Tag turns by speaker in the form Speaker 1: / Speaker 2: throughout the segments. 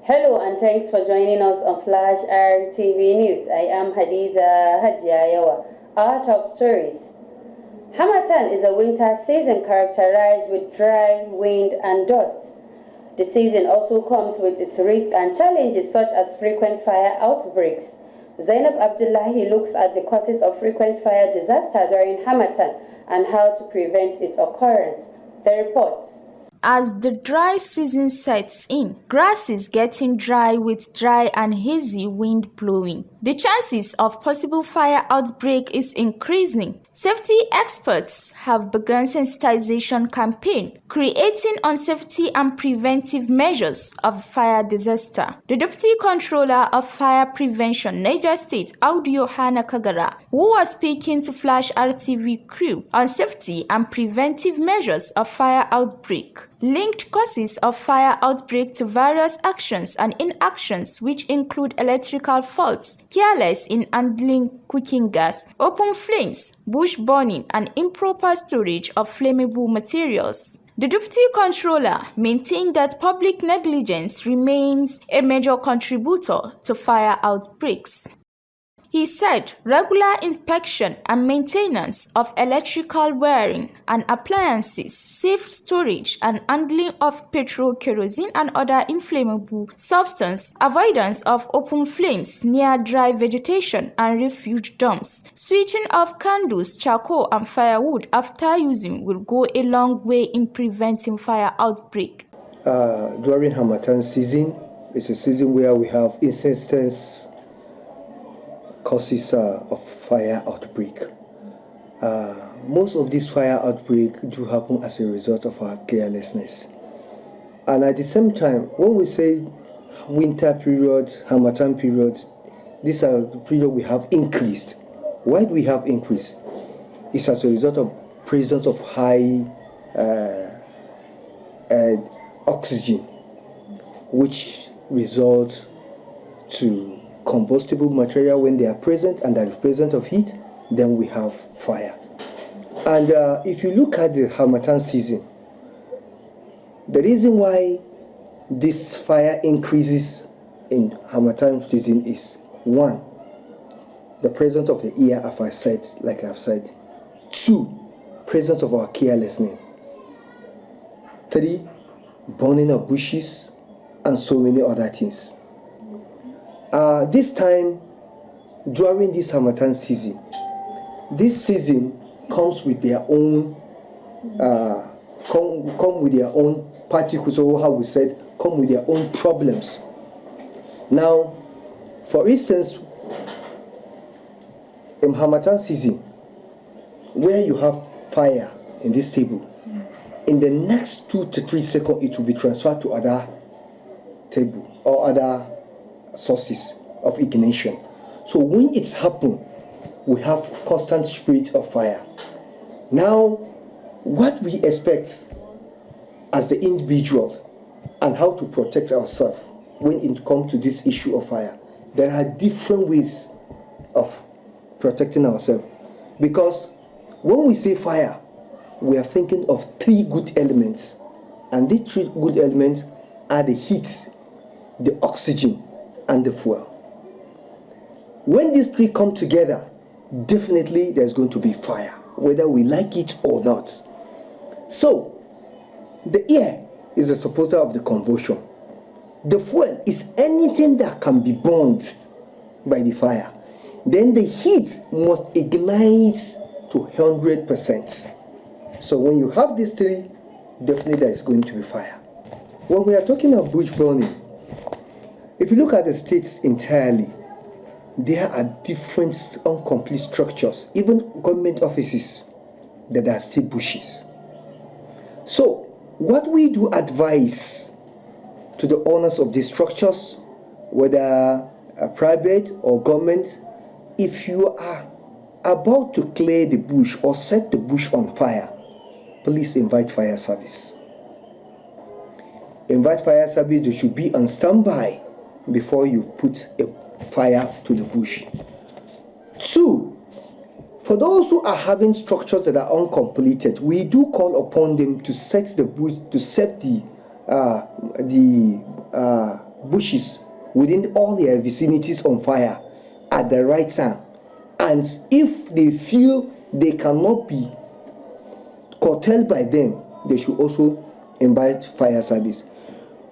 Speaker 1: Hello and thanks for joining us on Flash RTV News. I am Hadiza Hadjayawa. Our top stories. Harmattan is a winter season characterized with dry, wind and dust. The season also comes with its risks and challenges such as frequent fire outbreaks. Zainab Abdullahi looks at the causes of frequent fire disaster during Harmattan and how to prevent its occurrence. The report.
Speaker 2: As the dry season sets in, grass is getting dry with dry and hazy wind blowing. The chances of possible fire outbreak is increasing. Safety experts have begun sensitization campaign, creating on safety and preventive measures of fire disaster. The Deputy Controller of Fire Prevention, Niger State, Audio Hana Kagara, who was speaking to Flash RTV crew on safety and preventive measures of fire outbreak, linked causes of fire outbreak to various actions and inactions which include electrical faults, careless in handling cooking gas, open flames, bush burning and improper storage of flammable materials. The Deputy Controller maintained that public negligence remains a major contributor to fire outbreaks. He said regular inspection and maintenance of electrical wiring and appliances, safe storage and handling of petrol, kerosene and other inflammable substances, avoidance of open flames near dry vegetation and refuge dumps, switching off candles, charcoal and firewood after using will go a long way in preventing fire outbreak.
Speaker 3: During Harmattan season, it's a season where we have instances causes of fire outbreak. Most of these fire outbreak do happen as a result of our carelessness. And at the same time, when we say winter period, Harmattan period, these are the period we have increased. Why do we have increased? It's as a result of presence of high oxygen, which result to combustible material when they are present and there is presence of heat, then we have fire. And if you look at the Harmattan season, the reason why this fire increases in Harmattan season is 1, the presence of the air, as I said, like I've said. 2, presence of our carelessness. 3, burning of bushes and so many other things. This time, during this Harmattan season, this season comes with their own, come with their own particles, or how we said, come with their own problems. Now, for instance, in Harmattan season, where you have fire in this table, in the next 2 to 3 seconds, it will be transferred to other table or other sources of ignition. So when it's happened, we have constant spirit of fire. Now, what we expect as the individuals and how to protect ourselves when it comes to this issue of fire, there are different ways of protecting ourselves. Because when we say fire, we are thinking of 3 good elements. And these 3 good elements are the heat, the oxygen, and the fuel. When these 3 come together, definitely there's going to be fire, whether we like it or not. So, the air is a supporter of the combustion. The fuel is anything that can be burned by the fire. Then the heat must ignite to 100%. So when you have these 3, definitely there is going to be fire. When we are talking of bush burning, if you look at the states entirely, there are different incomplete structures, even government offices that are still bushes. So, what we do advise to the owners of these structures, whether private or government, if you are about to clear the bush or set the bush on fire, please invite fire service. Invite fire service. They should be on standby before you put a fire to the bush. 2, for those who are having structures that are uncompleted, we do call upon them to set the bush, to set the bushes within all their vicinities on fire at the right time. And if they feel they cannot be curtailed by them, they should also invite fire service.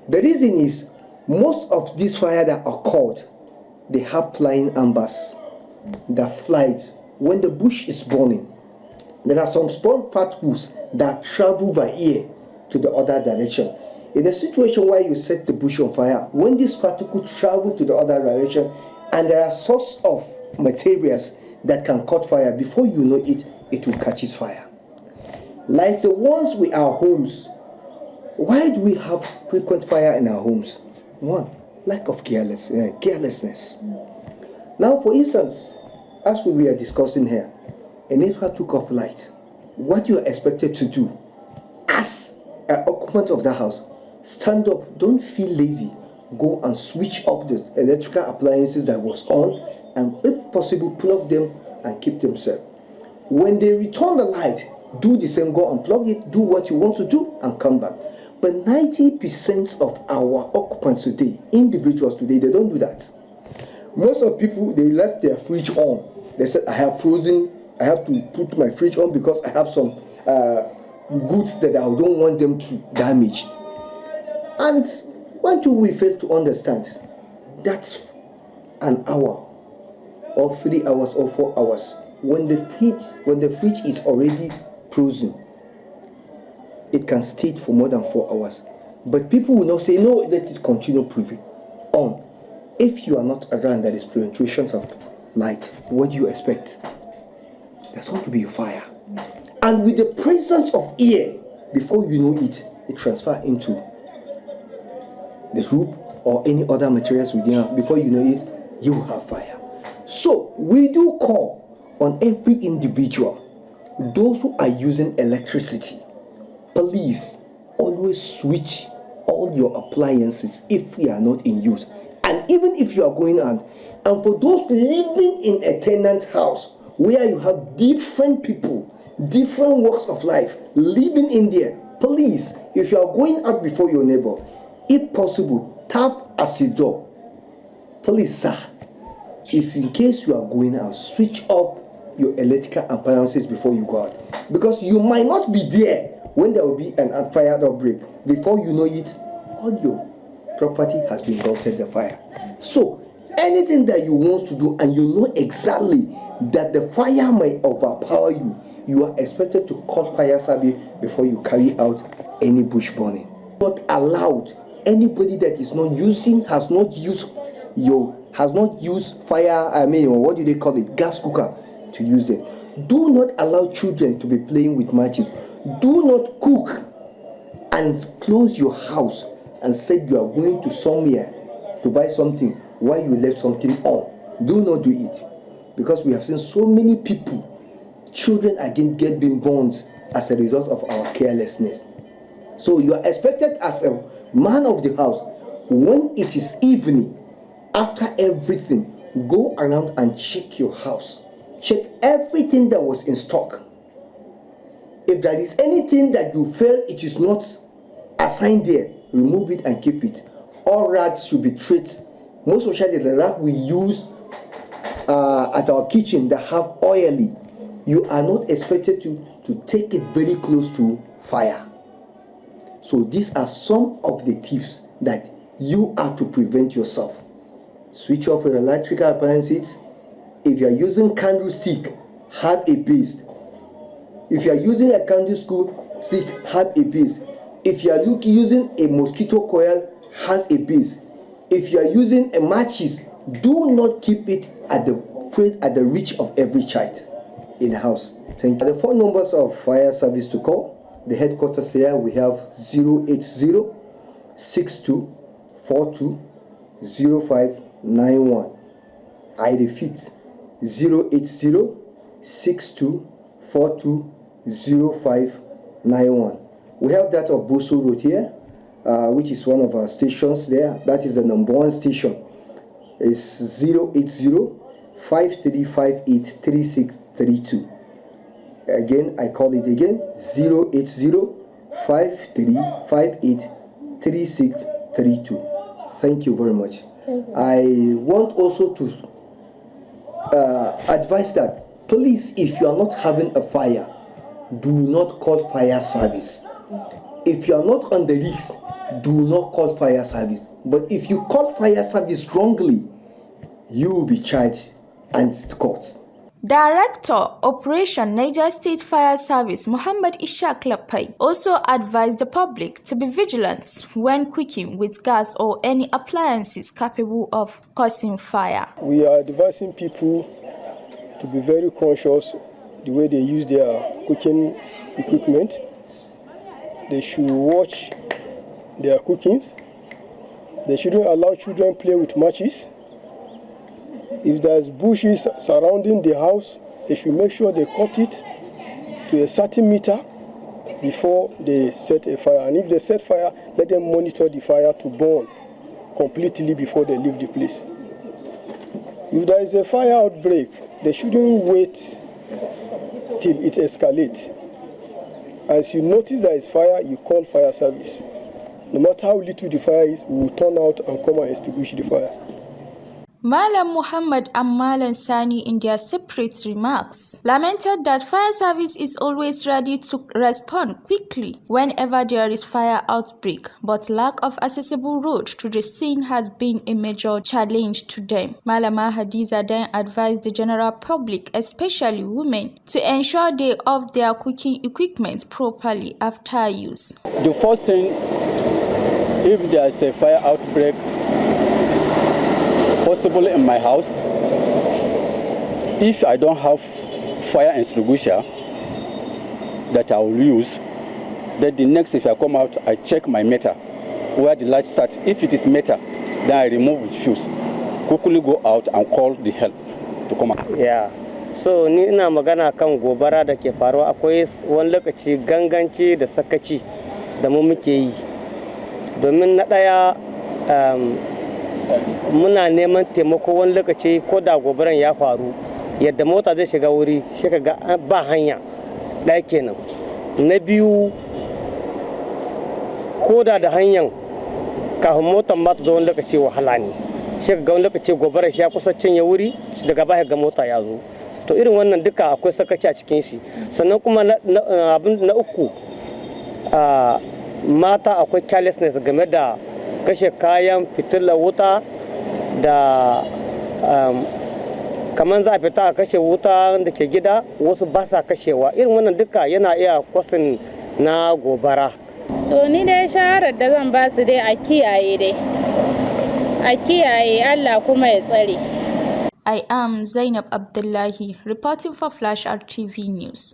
Speaker 3: The reason is most of these fires that are called, they have flying embers that flies when the bush is burning. There are some small particles that travel by air to the other direction. In a situation where you set the bush on fire, when these particles travel to the other direction and there are source of materials that can cut fire, before you know it, it will catch fire. Like the ones with our homes. Why do we have frequent fire in our homes? One, lack of carelessness. Now, for instance, as we were discussing here, a neighbor took up light. What you are expected to do as an occupant of the house, stand up, don't feel lazy. Go and switch up the electrical appliances that was on, and if possible, plug them and keep them safe. When they return the light, do the same, go unplug it, do what you want to do, and come back. But 90% of our occupants today, individuals today, they don't do that. Most of people, they left their fridge on. They said, I have to put my fridge on because I have some goods that I don't want them to damage. And what do we fail to understand? That's an hour or 3 hours or 4 hours. When the fridge is already frozen, it can stay for more than 4 hours. But people will not say, no, let it continue proving on. If you are not around, there is fluctuations of light. What do you expect? There's going to be a fire. And with the presence of air, before you know it, it transfers into the roof or any other materials within. Before you know it, you have fire. So we do call on every individual, those who are using electricity, please always switch all your appliances if we are not in use. And even if you are going on, and for those living in a tenant house where you have different people, different walks of life living in there, please, if you are going out before your neighbor, if possible, tap as a door. Please, sir, if in case you are going out, switch up your electrical appliances before you go out, because you might not be there when there will be an fire outbreak. Before you know it, all your property has been engulfed the fire. So anything that you want to do and you know exactly that the fire might overpower you, you are expected to call fire service before you carry out any bush burning. Not allowed anybody that is not using, has not used fire, what do they call it, gas cooker, to use them. Do not allow children to be playing with matches. Do not cook and close your house and say you are going to somewhere to buy something while you left something on. Do not do it, because we have seen so many people, children again being born as a result of our carelessness. So you are expected as a man of the house, when it is evening, after everything, go around and check your house. Check everything that was in stock. If there is anything that you feel it is not assigned there, remove it and keep it. All rags should be treated. Most especially the rag we use at our kitchen that have oily, you are not expected to take it very close to fire. So these are some of the tips that you are to prevent yourself. Switch off your electrical appliances. If you are using candlestick, have a base. If you are using a candlestick, have a base. If you are using a mosquito coil, has a base. If you are using a matches, do not keep it at the reach of every child in the house. Thank you. The phone numbers of fire service to call. The headquarters here, we have 080 62 42 0591. I repeat, 080 62 42 0591. We have that of Boso Road here, which is one of our stations there. That is the number one station. It's 080 5358 3632. Again, I call it again, 080 5358 3632. Thank you very much. I want also to advise that, please, if you are not having a fire, do not call fire service. If you are not on the risk, do not call fire service. But if you call fire service wrongly, you will be charged and court.
Speaker 2: Director, Operation Niger State Fire Service Muhammad Ishaq Lapai also advised the public to be vigilant when cooking with gas or any appliances capable of causing fire.
Speaker 4: We are advising people to be very conscious the way they use their cooking equipment. They should watch their cookings. They shouldn't allow children play with matches. If there's bushes surrounding the house, they should make sure they cut it to a certain meter before they set a fire. And if they set fire, let them monitor the fire to burn completely before they leave the place. If there is a fire outbreak, they shouldn't wait till it escalates. As you notice there is fire, you call fire service. No matter how little the fire is, we will turn out and come and extinguish the fire.
Speaker 2: Malam Muhammad and Malam Sani, in their separate remarks, lamented that fire service is always ready to respond quickly whenever there is fire outbreak, but lack of accessible road to the scene has been a major challenge to them. Malama Hadiza then advised the general public, especially women, to ensure they off their cooking equipment properly after use.
Speaker 5: The first thing, if there is a fire outbreak possible in my house, if I don't have fire extinguisher that I will use, then the next, if I come out, I check my meter where the light starts. If it is meter, then I remove the fuse, quickly go out and call the help to come out.
Speaker 6: Yeah. So ni ina magana kan gobara da ke faruwa, akwai wani lokaci ganganci da sakaci da mu muke yi. Domin na daya muna neman taimako wani lokaci ko da gobaran ya faru, yadda mota zai shiga wuri shi kaga ba hanya ɗaya kenan. Na biyu, ko da hanyar kafin motar ma ta zo wani lokaci wahala ne. Shi kaga wani lokaci gobaran shi ya kusa cinye wuri, shi daga baya ga mota ya zo. To irin wannan duka akwai sakaci a cikin shi. Sannan kuma abin na uku, mata akwai carelessness game da kashe kayan fitilar wuta da kamar za a fita a kashe wuta da ke gida, wasu ba sa kashewa. Irin wannan duka yana iya kwasin na gobara.
Speaker 7: To ni dai shawarar da zan ba su dai a kiyaye dai. A kiyaye, Allah kuma ya tsare.
Speaker 2: I am Zainab Abdullahi, reporting for Flash RTV News.